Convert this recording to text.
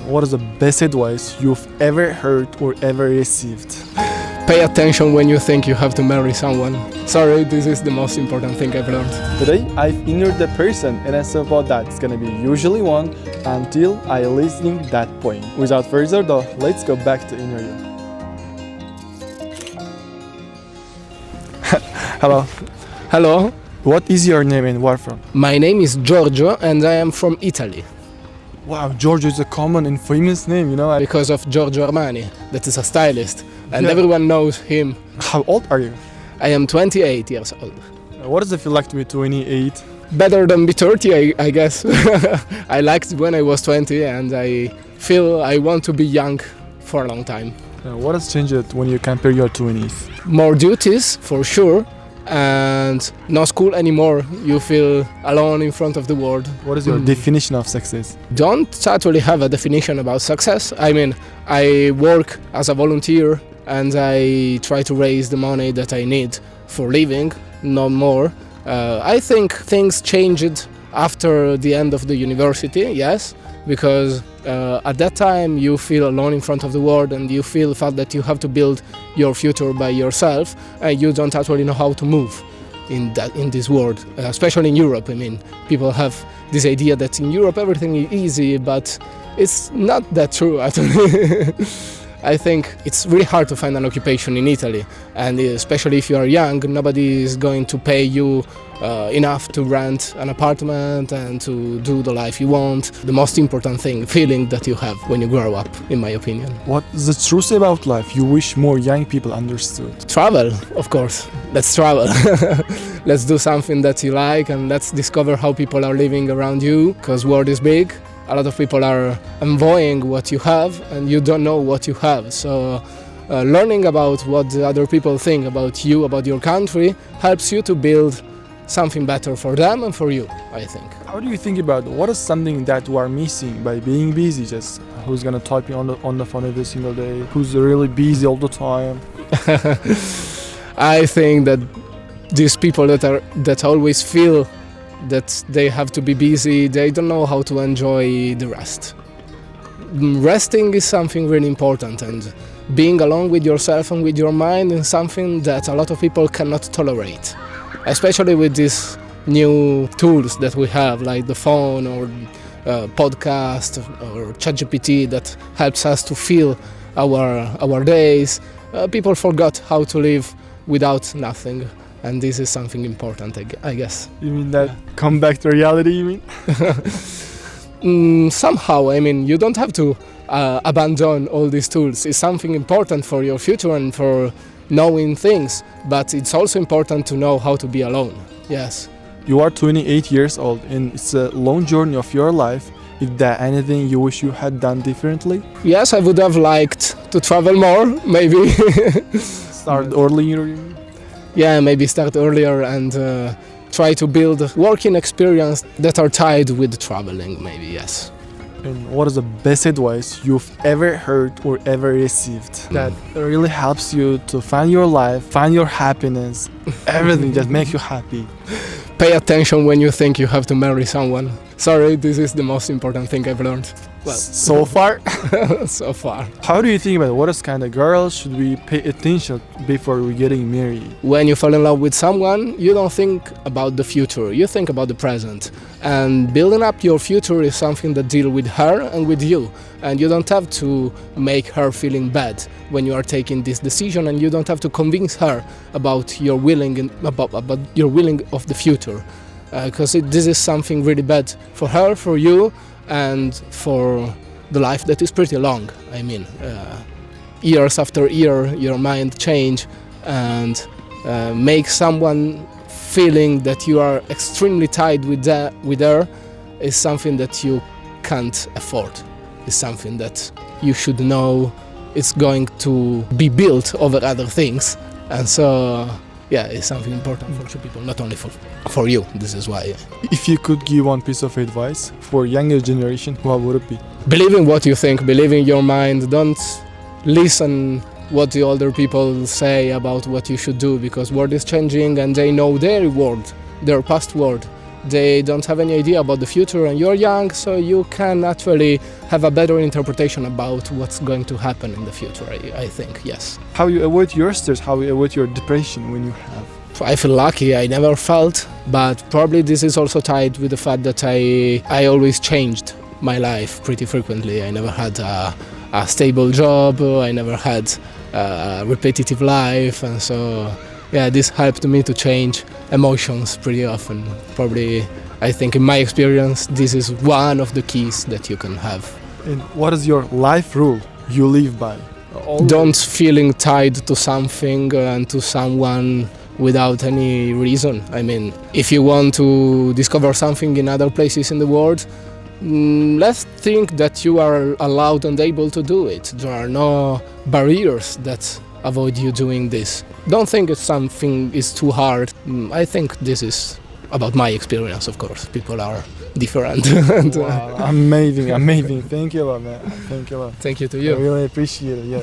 what is the best advice you've ever heard or ever received? Pay attention when you think you have to marry someone. Sorry, this is the most important thing I've learned. Today I've interviewed the person and I said about that it's gonna be usually one until I listening that point. Without further ado, let's go back to interview. Hello. Hello, What is your name and where from? my name is Giorgio and I am from Italy Wow, Giorgio is a common and famous name, you know. because of Giorgio Armani, that is a stylist, and Yeah. everyone knows him. How old are you? I am 28 years old. What does it feel like to be 28? Better than be 30, I guess. I liked when I was 20 and I feel I want to be young for a long time. What has changed when you compare your 20s? More duties, for sure, and no school anymore. You feel alone in front of the world. What is your definition of success? Don't actually have a definition about success. I mean, I work as a volunteer and I try to raise the money that I need for living, no more. I think things changed after the end of the university, yes, because at that time you feel alone in front of the world and you feel the fact that you have to build your future by yourself and you don't actually know how to move in this world, especially in Europe. I mean, people have this idea that in Europe everything is easy, but it's not that true actually. I think it's really hard to find an occupation in Italy, and especially if you are young, nobody is going to pay you enough to rent an apartment and to do the life you want. The most important feeling that you have when you grow up, in my opinion. What's the truth about life you wish more young people understood? Travel, of course. Let's travel. Let's do something that you like and let's discover how people are living around you, because world is big. A lot of people are envying what you have and you don't know what you have. So learning about what the other people think about you, about your country, helps you to build something better for them and for you, I think. How do you think about what is something that you are missing by being busy? Just who's gonna type you on the phone every single day? Who's really busy all the time? I think that these people that always feel that they have to be busy, they don't know how to enjoy the rest. Resting is something really important, and being alone with yourself and with your mind is something that a lot of people cannot tolerate, especially with these new tools that we have, like the phone or podcast or ChatGPT that helps us to fill our days. People forgot how to live without nothing. And this is something important, I guess. You mean that come back to reality, you mean? Somehow, I mean, you don't have to abandon all these tools. It's something important for your future and for knowing things, but it's also important to know how to be alone, yes. You are 28 years old and it's a long journey of your life. Is there anything you wish you had done differently? Yes, I would have liked to travel more, maybe. Start early, you mean? Yeah, maybe start earlier and try to build working experience that are tied with traveling, maybe, yes. And what is the best advice you've ever heard or ever received that really helps you to find your life, find your happiness, everything that makes you happy? Pay attention when you think you have to marry someone. Sorry, this is the most important thing I've learned. Well, so far? So far. How do you think about what kind of girls should we pay attention before we getting married? When you fall in love with someone, you don't think about the future, you think about the present. And building up your future is something that deals with her and with you. And you don't have to make her feeling bad when you are taking this decision, and you don't have to convince her about your willing about your willing of the future. Because this is something really bad for her, for you, and for the life that is pretty long. I mean, years after year, your mind change, and make someone feeling that you are extremely tied with her is something that you can't afford. It's something that you should know it's going to be built over other things, and so yeah, it's something important for two people, not only for you. This is why. If you could give one piece of advice for younger generation, what would it be? Believe in what you think, believe in your mind. Don't listen what the older people say about what you should do, because world is changing and they know their world, their past world. they don't have any idea about the future, and you're young, so you can actually have a better interpretation about what's going to happen in the future, I think, yes. How you avoid your stress, how you avoid your depression when you have? I feel lucky, I never felt, but probably this is also tied with the fact that I always changed my life pretty frequently. I never had a stable job, I never had a repetitive life, and so yeah, this helped me to change emotions pretty often. Probably, I think in my experience, this is one of the keys that you can have. And what is your life rule you live by? Always. Don't feeling tied to something and to someone without any reason. I mean, if you want to discover something in other places in the world, let's think that you are allowed and able to do it. There are no barriers that avoid you doing this. Don't think if something is too hard. I think this is about my experience, of course. People are different. Wow, amazing. Thank you a lot, man. Thank you a lot. Thank you to you. I really appreciate it, yeah.